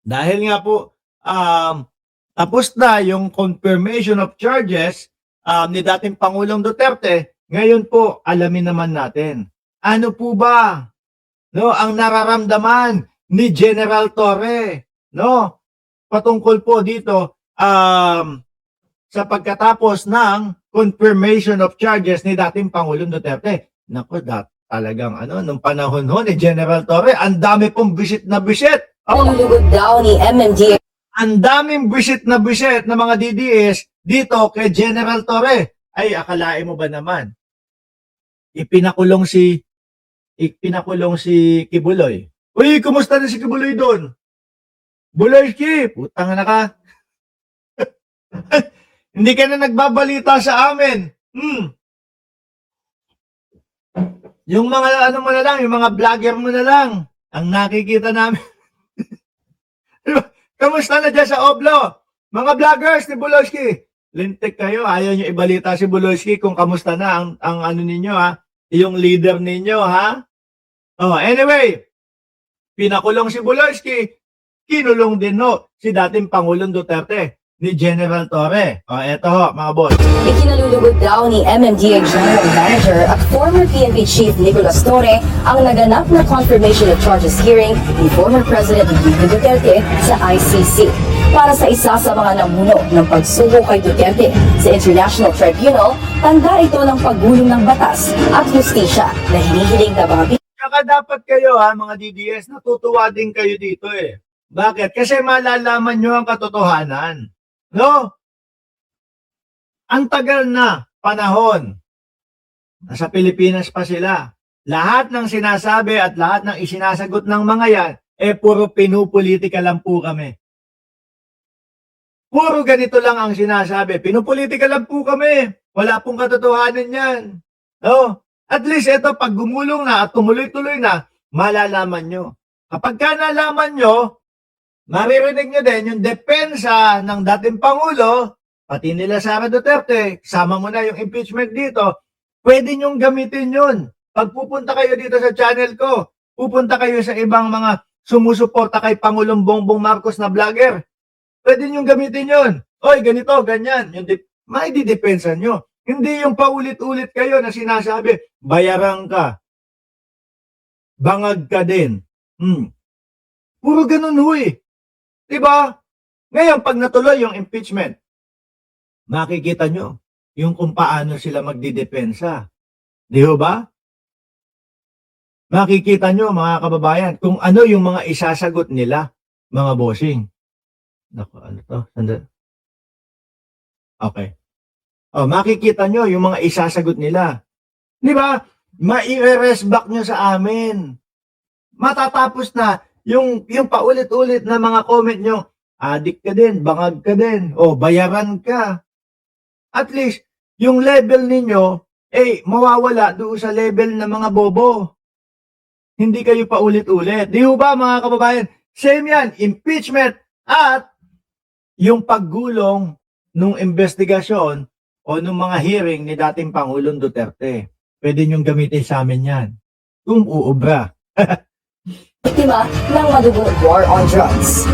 Dahil nga po, tapos na yung confirmation of charges ni dating Pangulong Duterte, ngayon po alamin naman natin. Ano po ba, no, ang nararamdaman ni General Torre, no, patungkol po dito sa pagkatapos ng confirmation of charges ni dating Pangulong Duterte. Naku, talagang nung panahon ho ni General Torre, ang dami pong bisit na bisit. Nalulugod daw ni MMDA. Ang daming bisit na mga DDS dito kay General Torre. Ay, akalain mo ba naman? Ipinakulong si Kibuloy. Uy, kumusta na si Kibuloy doon? Buloyski, putang na ka. Hindi ka na nagbabalita sa amin. Yung mga mo na lang, yung mga vlogger mo na lang, ang nakikita namin. Kamusta na dyan sa Oblo? Mga vloggers ni Buloyski. Lintik kayo, ayaw nyo ibalita si Buloyski kung kamusta na ang ano ninyo ha, yung leader ninyo ha. Oh, anyway, pinakulong si Buloyski, kinulong din no si dating Pangulong Duterte ni General Torre. O, eto ho, mga boss. Ikinalulugod daw ni MMDA General Manager at former PNP Chief Nicolas Torre ang naganap na confirmation of charges hearing ni former President Rodrigo Duterte sa ICC. Para sa isa sa mga namuno ng pagsugo kay Duterte sa International Tribunal, tanda ito ng paggulong ng batas at hustisya na hinihiling na mga Saka dapat kayo ha, mga DDS, natutuwa din kayo dito eh. Bakit? Kasi malalaman nyo ang katotohanan. No? Ang tagal na panahon. Nasa Pilipinas pa sila. Lahat ng sinasabi at lahat ng isinasagot ng mga yan, puro pinupolitika lang po kami. Puro ganito lang ang sinasabi. Pinupolitika lang po kami. Wala pong katotohanan yan. No? At least ito, pag gumulong na at tumuloy-tuloy na, malalaman nyo. Kapag ka nalaman nyo, maririnig nyo din yung depensa ng dating Pangulo, pati nila Sara Duterte, sama mo na yung impeachment dito, pwede nyong gamitin yun. Pag pupunta kayo dito sa channel ko, pupunta kayo sa ibang mga sumusuporta kay Pangulong Bongbong Marcos na vlogger, pwede nyong gamitin yun. Oy, ganito, ganyan. Yung maididepensa nyo. Hindi yung paulit-ulit kayo na sinasabi, bayaran ka, bangag ka din. Puro ganun huy. Diba? Ngayon, pag natuloy yung impeachment, makikita nyo yung kung paano sila magdidepensa. Di ba? Makikita nyo, mga kababayan, kung ano yung mga isasagot nila, mga bossing. Naku, ano to? Sandali. Okay. Makikita nyo yung mga isasagot nila. Di ba? Ma-i-rest back nyo sa amin. Matatapos na yung paulit-ulit na mga comment nyo, adik ka din, bangag ka din, o bayaran ka. At least, yung level ninyo, mawawala doon sa level ng mga bobo. Hindi kayo paulit-ulit. Di ba mga kababayan? Same yan, impeachment at yung paggulong nung investigasyon o nung mga hearing ni dating Pangulong Duterte. Pwede nyong gamitin sa amin yan. Kung uubra. biktima ng madugong war on drugs.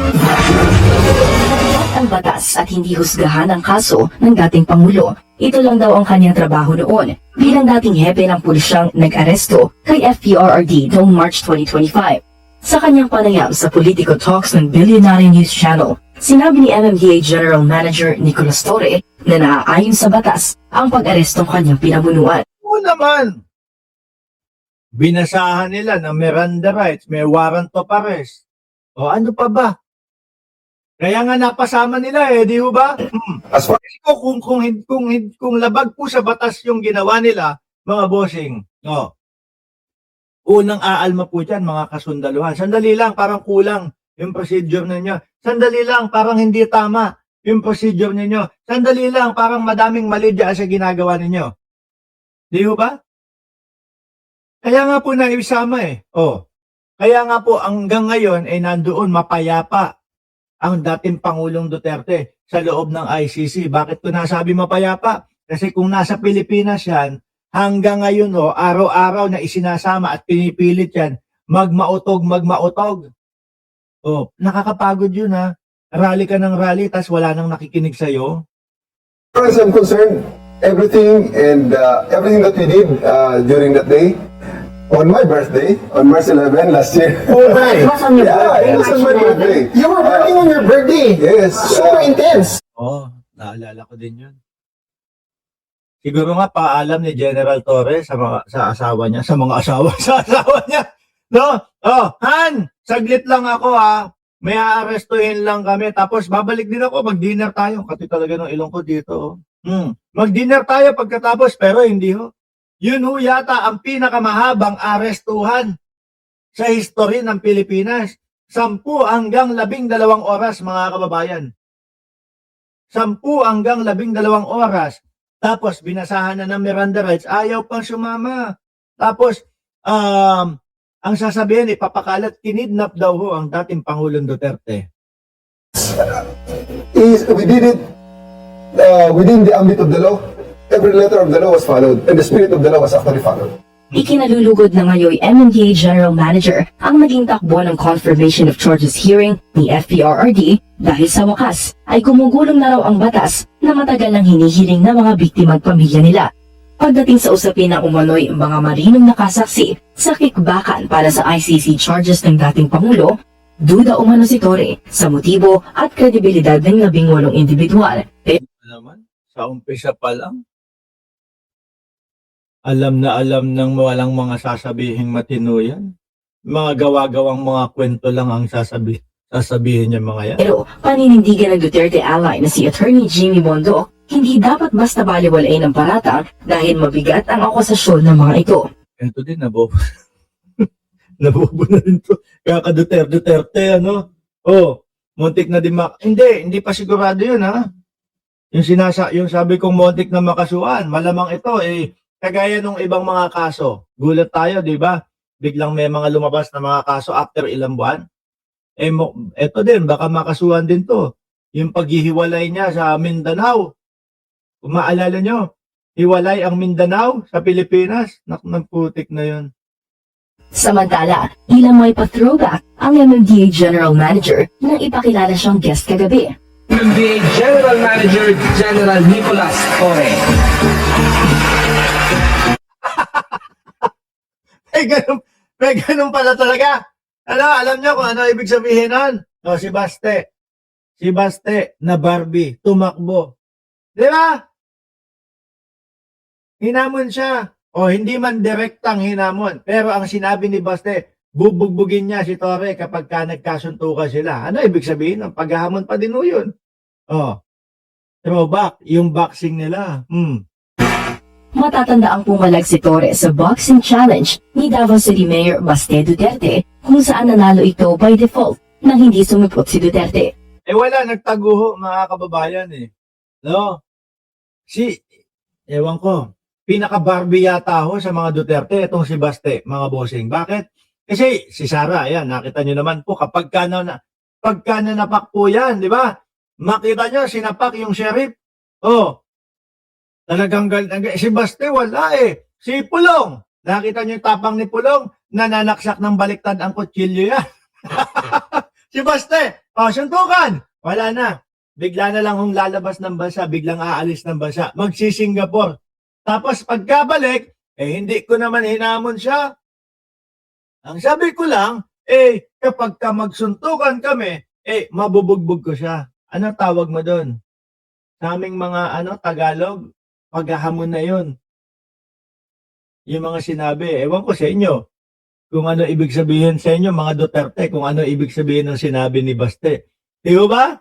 Ang batas at hindi husgahan ang kaso ng dating Pangulo. Ito lang daw ang kanyang trabaho noon bilang dating hepe ng pulisyang nag-aresto kay FPRRD noong March 2025. Sa kanyang panayam sa Political Talks ng Billionaire News Channel, sinabi ni MMDA General Manager Nicolas Torre na naaayon sa batas ang pag-arestong kanyang pinamunuan. Oo naman. Binasahan nila na Miranda rights, may warrant of arrest. O ano pa ba? Kaya nga napasama nila di ba? Kasi kung labag po sa batas yung ginawa nila, mga bossing, unang aalma po dyan, mga kasundaluhan. Sandali lang, parang kulang yung procedure ninyo. Sandali lang, parang hindi tama yung procedure ninyo. Sandali lang, parang madaming mali dyan sa ginagawa ninyo. Di ba? Kaya nga po naisama Kaya nga po hanggang ngayon nandoon mapayapa ang dating Pangulong Duterte sa loob ng ICC. Bakit ko nasabi mapayapa? Kasi kung nasa Pilipinas yan, hanggang ngayon araw-araw na isinasama at pinipilit yan, magmautog. Oh, nakakapagod yun ha. Rally ka ng rally, tas wala nang nakikinig sa'yo. As far as I'm concerned, everything everything that we did during that day, on my birthday, on March 11 last year. Okay. Was on your Yeah, birthday, it was on my March 11. birthday. You were working on your birthday. Yes. Super intense. Oh, naalala ko din yun. Siguro nga paalam ni General Torres sa asawa niya, sa mga asawa, sa asawa niya. No? Oh, Han, saglit lang ako ha. May aarestuhin lang kami. Tapos babalik din ako, mag-dinner tayo. Kasi talaga ng ilong ko dito. Mag-dinner tayo pagkatapos, pero hindi ho. Yun ho yata ang pinakamahabang arestuhan sa history ng Pilipinas. 10 hanggang 12 oras, mga kababayan. 10 hanggang 12 oras. Tapos, binasahan na ng Miranda rights, ayaw pang sumama. Tapos, ang sasabihin, ipapakalat, kinidnap daw ho ang dating Pangulong Duterte. We did it within the ambit of the law. Every letter of the law was followed, and the spirit of the law was actually followed. Ikinalulugod na ngayon MMDA General Manager ang naging takbo ng confirmation of charges hearing ni FPRRD dahil sa wakas ay gumugulong na raw ang batas na matagal nang hinihiling ng mga biktima at pamilya nila. Pagdating sa usapin ng umano'y mga marinong nakasaksi sa kickbackan para sa ICC charges ng dating Pangulo, duda umano si Torre sa motibo at kredibilidad ng 18 individual. Naman, sa umpisa pa lang, alam na alam ng walang mga sasabihin matino yan. Mga gawa-gawang mga kwento lang ang sasabihin niya mga yan. Pero paninindigan ng Duterte ally na si Attorney Jimmy Bondoc, hindi dapat basta baliwalain ng paratang dahil mabigat ang akusasyon ng mga ito. Ito din, nabobo na rin to. Kaka-Duterte, ano? Oh, muntik na din hindi pa sigurado yun, ha? Yung sabi kong muntik na makasuhan, malamang ito, kagaya nung ibang mga kaso. Gulat tayo, di ba? Biglang may mga lumabas na mga kaso after ilang buwan. Ito din, baka makasuhan din to. Yung paghihiwalay niya sa Mindanao. Kung maalala nyo, hiwalay ang Mindanao sa Pilipinas. Nagputik na yun. Samantala, ilang may pa-throwback ang MMDA General Manager nang ipakilala siyang guest kagabi. MMDA General Manager General Nicolas Torre. May ganun pala talaga. Alam niyo kung ano ibig sabihin nun? O, si Baste na Barbie, tumakbo. Di ba? Hinamon siya. O, hindi man direktang hinamon. Pero ang sinabi ni Baste, bubugbugin niya si Torre kapag nagkasuntukan sila. Ano ibig sabihin? Ang paghahamon pa din yun. O, throwback, yung boxing nila. Matatanda ang pumalag si Torre sa boxing challenge ni Davao City Mayor Baste Duterte kung saan nanalo ito by default nang hindi sumipot si Duterte. Wala, nagtaguho mga kababayan No? Ewan ko, pinaka-Barbie yata ho sa mga Duterte, itong si Baste, mga bossing. Bakit? Kasi si Sara, ayan, nakita nyo naman po, pagka napak po yan, di ba? Makita nyo, sinapak yung sheriff. Oh, talagang si Baste, wala Si Pulong, nakita nyo yung tapang ni Pulong, nananaksak ng baliktad ang kutsilyo yan. Si Baste, suntukan, wala na. Bigla na lang kung lalabas ng bansa, biglang aalis ng bansa, magsi-Singapore. Tapos pagkabalik, hindi ko naman hinamon siya. Ang sabi ko lang, kapag ka magsuntukan kami, mabubugbog ko siya. Ano tawag mo doon? Sa aming mga Tagalog, paghahamon na yun. Yung mga sinabi, ewan ko sa inyo, kung ano ibig sabihin sa inyo, mga Duterte, kung ano ibig sabihin ng sinabi ni Baste. Di ba?